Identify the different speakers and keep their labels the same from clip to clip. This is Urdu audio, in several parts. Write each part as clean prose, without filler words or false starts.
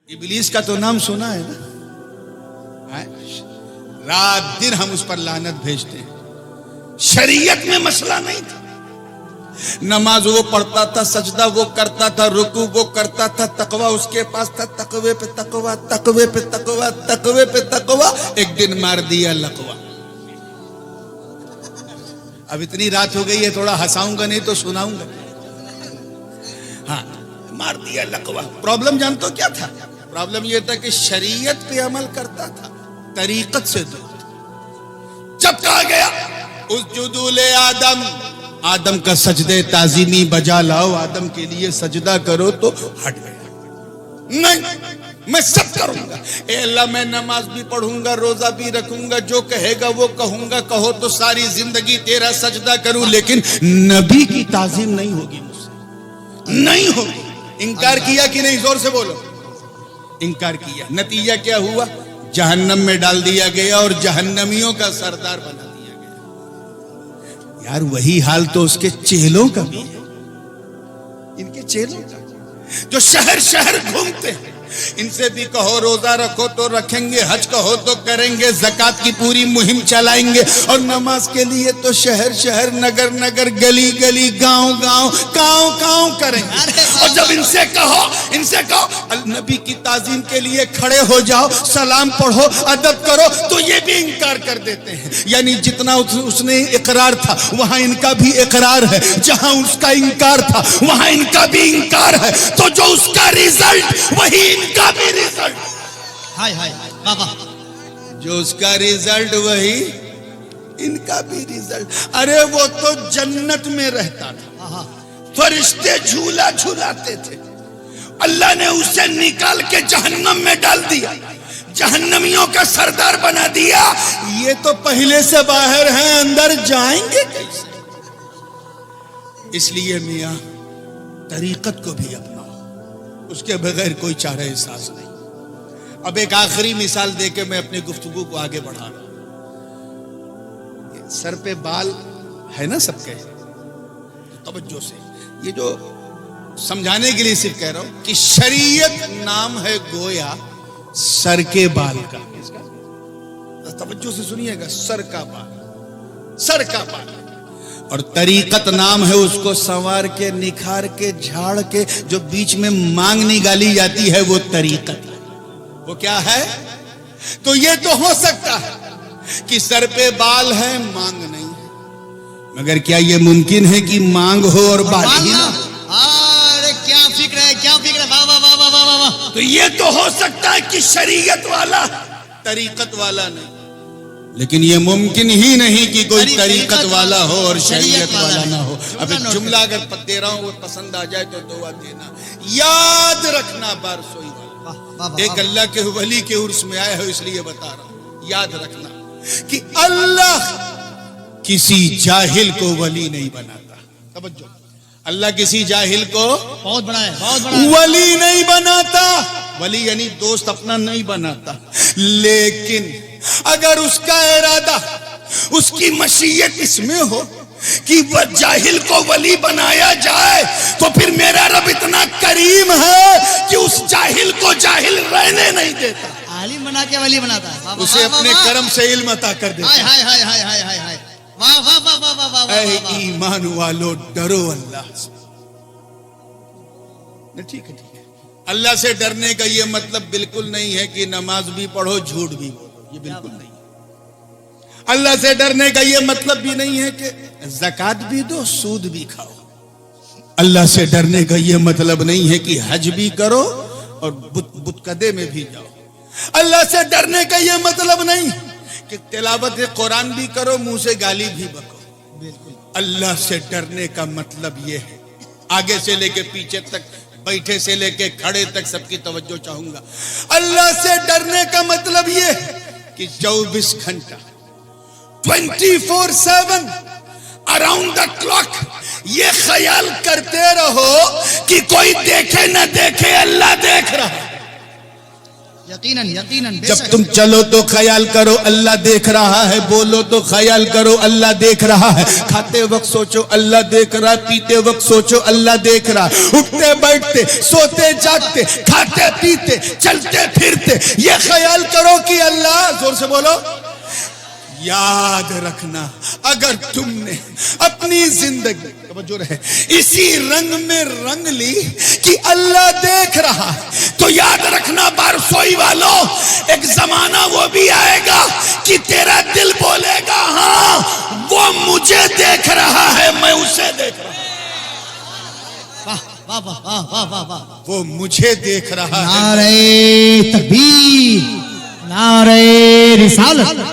Speaker 1: ابلیس کا تو نام سنا ہے نا، رات دن ہم اس پر لعنت بھیجتے ہیں. شریعت میں مسئلہ نہیں تھا. نماز وہ پڑھتا تھا، سجدہ وہ کرتا تھا، رکوع وہ کرتا تھا، تقوی اس کے پاس تھا. تقوی پہ تقوی، تقوی پہ تقوی، تقوی پہ تقوی. ایک دن مار دیا لقوہ. اب اتنی رات ہو گئی ہے، تھوڑا ہنساؤں گا نہیں تو سناؤں گا. ہاں، مار دیا لقوہ. پرابلم جانتے ہو کیا تھا؟ پرابلم یہ تھا کہ شریعت پہ عمل کرتا تھا، طریقت سے دور. جب کہا گیا اسجدوا لآدم، آدم کا سجدے تعظیمی بجا لاؤ، آدم کے لیے سجدہ کرو، تو ہٹ گیا. نہیں، میں سب کروں گا. اے اللہ، میں نماز بھی پڑھوں گا، روزہ بھی رکھوں گا، جو کہے گا وہ کہوں گا. کہو تو ساری زندگی تیرا سجدہ کروں، لیکن نبی کی تعظیم نہیں ہوگی مجھ سے، نہیں ہوگی. انکار کیا کہ نہیں؟ زور سے بولو. انکار کیا. نتیجہ کیا ہوا؟ جہنم میں ڈال دیا گیا اور جہنمیوں کا سردار بنا دیا گیا. یار وہی حال تو اس کے چیلوں کا بھی ہے. ان کے چیلوں کا جو شہر شہر گھومتے ہیں، ان سے بھی کہو روزہ رکھو تو رکھیں گے، حج کہو تو کریں گے، زکوٰۃ کی پوری مہم چلائیں گے، اور نماز کے لیے تو شہر شہر، نگر نگر، گلی گلی، گاؤں گاؤں، کاؤں کاؤں کریں گے. اور جب ان سے کہو نبی کی تعظیم کے لیے کھڑے ہو جاؤ، سلام پڑھو، ادب کرو، تو یہ بھی انکار کر دیتے ہیں. یعنی جتنا اس نے اقرار تھا وہاں ان کا بھی اقرار ہے، جہاں اس کا انکار تھا وہاں ان کا بھی انکار ہے. تو جو اس کا ریزلٹ وہی ان کا بھی ریزلٹ.
Speaker 2: ہائے ہائے بابا،
Speaker 1: جو اس کا ریزلٹ وہی ان کا بھی ریزلٹ. ارے وہ تو جنت میں رہتا تھا، فرشتے جھولا جھولاتے تھے. اللہ نے اسے نکال کے جہنم میں ڈال دیا، جہنمیوں کا سردار بنا دیا. یہ تو پہلے سے باہر ہیں، اندر جائیں گے کیسے؟ اس لیے میاں طریقت کو بھی اپناؤ، اس کے بغیر کوئی چارہ احساس نہیں. اب ایک آخری مثال دے کے میں اپنی گفتگو کو آگے بڑھا رہا ہوں. سر پہ بال ہے نا سب کے، توجہ سے یہ جو سمجھانے کے لیے صرف کہہ رہا ہوں کہ شریعت نام ہے گویا سر کے بال کا. توجہ سے سنیے گا، سر کا بال، سر کا بال. اور طریقت نام ہے اس کو سنوار کے، نکھار کے، جھاڑ کے، جو بیچ میں مانگ نکالی جاتی ہے وہ طریقت. وہ کیا ہے؟ تو یہ تو ہو سکتا ہے کہ سر پہ بال ہے، مانگ نہیں ہے، مگر کیا یہ ممکن ہے کہ مانگ ہو اور بال ہی نہ؟
Speaker 2: ارے کیا فکر ہے، کیا فکر ہے، واہ واہ واہ واہ واہ واہ.
Speaker 1: تو یہ تو ہو سکتا ہے کہ شریعت والا طریقت والا نہیں، لیکن یہ ممکن ہی نہیں کہ کوئی طریقت والا ہو اور شریعت والا نہ ہو. اب ایک جملہ اگر دے رہا ہوں وہ پسند آ جائے تو دعا دینا. یاد رکھنا بار سوئی والا، ایک اللہ کے ولی کے عرس میں آیا ہو اس لیے بتا رہا ہوں. یاد رکھنا کہ اللہ کسی جاہل کو ولی نہیں بناتا. توجہ، اللہ کسی جاہل کو
Speaker 2: بہت بڑا ہے، بہت بڑا ہے،
Speaker 1: ولی نہیں بناتا. ولی یعنی دوست اپنا نہیں بناتا، لیکن اگر اس کا ارادہ، اس کی مشیت اس میں ہو کہ وہ جاہل کو ولی بنایا جائے، تو پھر میرا رب اتنا کریم ہے کہ اس جاہل کو جاہل رہنے نہیں دیتا،
Speaker 2: عالم بنا کے ولی بناتا ہے.
Speaker 1: اسے اپنے کرم سے علم عطا کر دیتا.
Speaker 2: ہائے ہائے ہائے ہائے ہائے ہائے ہائے، واہ واہ واہ واہ واہ واہ.
Speaker 1: اے ایمان والو، ڈرو اللہ سے. ٹھیک ہے، ٹھیک ہے. اللہ سے ڈرنے کا یہ مطلب بالکل نہیں ہے کہ نماز بھی پڑھو، جھوٹ بھی بولو، یہ بالکل نہیں. اللہ سے ڈرنے کا یہ مطلب بھی نہیں ہے کہ زکوٰۃ بھی دو، سود بھی کھاؤ. اللہ سے ڈرنے کا یہ مطلب نہیں ہے کہ حج بھی کرو اور بتکدے میں بھی جاؤ. اللہ سے ڈرنے کا یہ مطلب نہیں کہ تلاوت قرآن بھی کرو، منہ سے گالی بھی بکو. بالکل. اللہ سے ڈرنے کا مطلب یہ ہے، آگے سے لے کے پیچھے تک، بیٹھے سے لے کے کھڑے تک سب کی توجہ چاہوں گا. اللہ سے ڈرنے کا مطلب یہ ہے کہ 24 گھنٹہ 24/7 اراؤنڈ دا کلاک یہ خیال کرتے رہو کہ کوئی دیکھے نہ دیکھے اللہ دیکھ رہا ہے.
Speaker 2: یقیناً یقیناً بے
Speaker 1: جب
Speaker 2: شک.
Speaker 1: تم چلو تو خیال کرو اللہ دیکھ رہا ہے، بولو تو خیال کرو اللہ دیکھ رہا ہے، کھاتے وقت سوچو اللہ دیکھ رہا ہے، پیتے وقت سوچو اللہ دیکھ رہا ہے، اٹھتے بیٹھتے سوتے جاگتے کھاتے پیتے چلتے پھرتے یہ خیال کرو کہ اللہ، زور سے بولو، یاد رکھنا اگر تم نے اپنی زندگی توجہ رہے اسی رنگ میں رنگ لی کہ اللہ دیکھ رہا ہے تو یاد رکھنا بارسوئی والوں، ایک زمانہ وہ بھی آئے گا کہ تیرا دل بولے گا ہاں وہ مجھے دیکھ رہا ہے، میں اسے دیکھ رہا ہوں،
Speaker 2: واہ واہ واہ واہ واہ واہ.
Speaker 1: وہ مجھے دیکھ رہا ہے۔
Speaker 2: نعرہ تکبیر، نعرہ رسالت،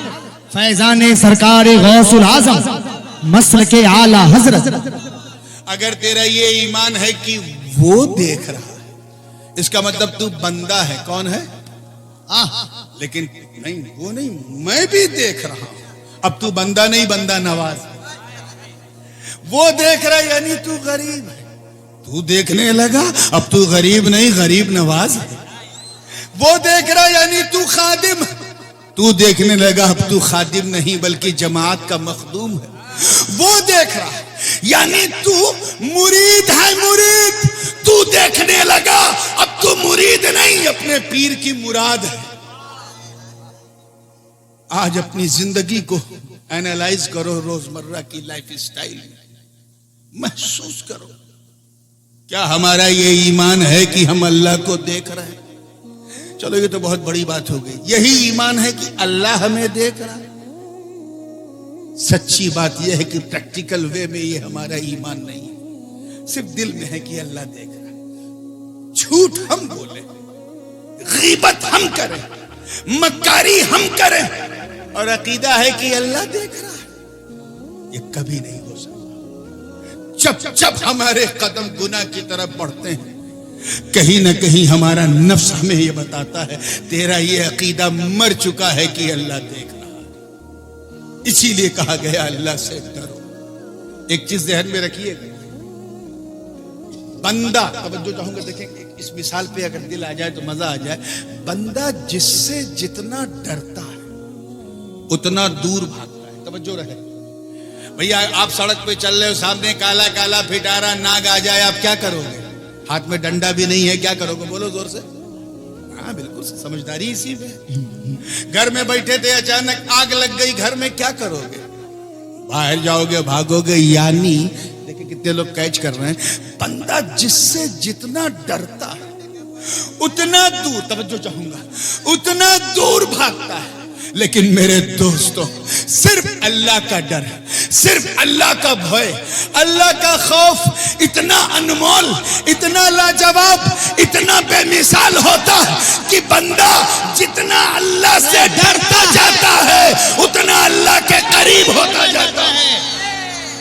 Speaker 2: فیضان سرکار غوث العظم، مسلک اعلی حضرت.
Speaker 1: اگر تیرا یہ ایمان ہے کہ وہ دیکھ رہا ہے، اس کا مطلب تو بندہ ہے، کون ہے؟ لیکن نہیں، وہ نہیں، میں بھی دیکھ رہا ہوں، اب تو بندہ نہیں، بندہ نواز، وہ دیکھ رہا ہے یعنی تو غریب ہے، تو دیکھنے لگا اب تو غریب نہیں، غریب نواز ہے، وہ دیکھ رہا ہے یعنی تو خادم ہے، تو دیکھنے لگا اب تو خادم نہیں بلکہ جماعت کا مخدوم ہے، وہ دیکھ رہا ہے یعنی تو مرید ہے، مرید، تو دیکھنے لگا اب تو مرید نہیں، اپنے پیر کی مراد ہے۔ آج اپنی زندگی کو اینالائز کرو، روزمرہ کی لائف اسٹائل محسوس کرو، کیا ہمارا یہ ایمان ہے کہ ہم اللہ کو دیکھ رہے ہیں؟ چلو یہ تو بہت بڑی بات ہو گئی، یہی ایمان ہے کہ اللہ ہمیں دیکھ رہا ہے؟ سچی بات یہ ہے کہ پریکٹیکل وے میں یہ ہمارا ایمان نہیں ہے، صرف دل میں ہے کہ اللہ دیکھ رہا ہے۔ جھوٹ ہم بولیں، غیبت ہم کریں، مکاری ہم کریں اور عقیدہ ہے کہ اللہ دیکھ رہا ہے، یہ کبھی نہیں ہو سکتا۔ جب ہمارے قدم گناہ کی طرف بڑھتے ہیں کہیں نہ کہیں ہمارا نفس ہمیں یہ بتاتا ہے تیرا یہ عقیدہ مر چکا ہے کہ اللہ دیکھ رہا ہے، اسی لیے کہا گیا اللہ سے ڈرو۔ ایک چیز ذہن میں رکھیے، بندہ، توجہ چاہوں گا، دیکھیں اس مثال پہ اگر دل آ جائے تو مزہ آ جائے، بندہ جس سے جتنا ڈرتا ہے اتنا دور بھاگتا ہے۔ توجہ رہے بھیا، آپ سڑک پہ چل رہے ہو، سامنے کالا کالا پھٹارا ناگ آ جائے، آپ کیا کرو گے؟ ہاتھ میں ڈنڈا بھی نہیں ہے، کیا کرو گے؟ بولو زور سے۔ ہاں بالکل سمجھداری اسی میں۔ گھر میں بیٹھے تھے، اچانک آگ لگ گئی گھر میں، کیا کرو گے؟ باہر جاؤ گے، بھاگو گے۔ یعنی دیکھیں کتنے لوگ کیچ کر رہے ہیں، بندہ جس سے جتنا ڈرتا ہے اتنا دور، توجہ چاہوں گا، اتنا دور بھاگتا ہے۔ لیکن میرے دوستوں، صرف اللہ کا ڈر، صرف اللہ کا بھے، اللہ کا خوف اتنا انمول، اتنا لاجواب، اتنا بے مثال ہوتا ہے کہ بندہ جتنا اللہ سے ڈرتا جاتا ہے اتنا اللہ کے قریب ہوتا جاتا ہے۔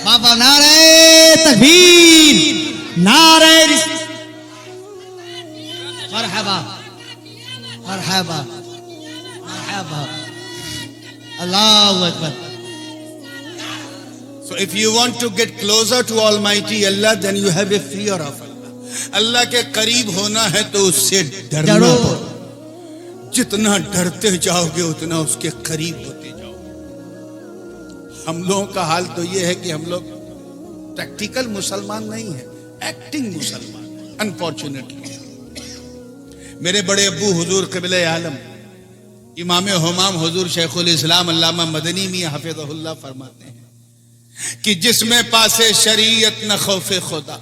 Speaker 2: بابا نعرہ تکبیر، نعرہ مرحبا مرحبا مرحبا، اللہ اکبر۔
Speaker 1: So if you want to get closer to Almighty Allah, then you have a fear of Allah. اللہ کے قریب ہونا ہے تو اس سے ڈرنا پڑے، جتنا ڈرتے جاؤ گے اتنا اس کے قریب ہوتے جاؤ گے۔ ہم لوگوں کا حال تو یہ ہے کہ ہم لوگ پریکٹیکل مسلمان نہیں ہیں، ایکٹنگ مسلمان ہیں، انفارچونیٹلی۔ میرے بڑے ابو حضور قبلہ عالم امام حمام حضور شیخ الاسلام علامہ مدنی میاں حفظہ اللہ فرماتے ہیں کہ جس میں پاسے شریعت نہ خوف خدا،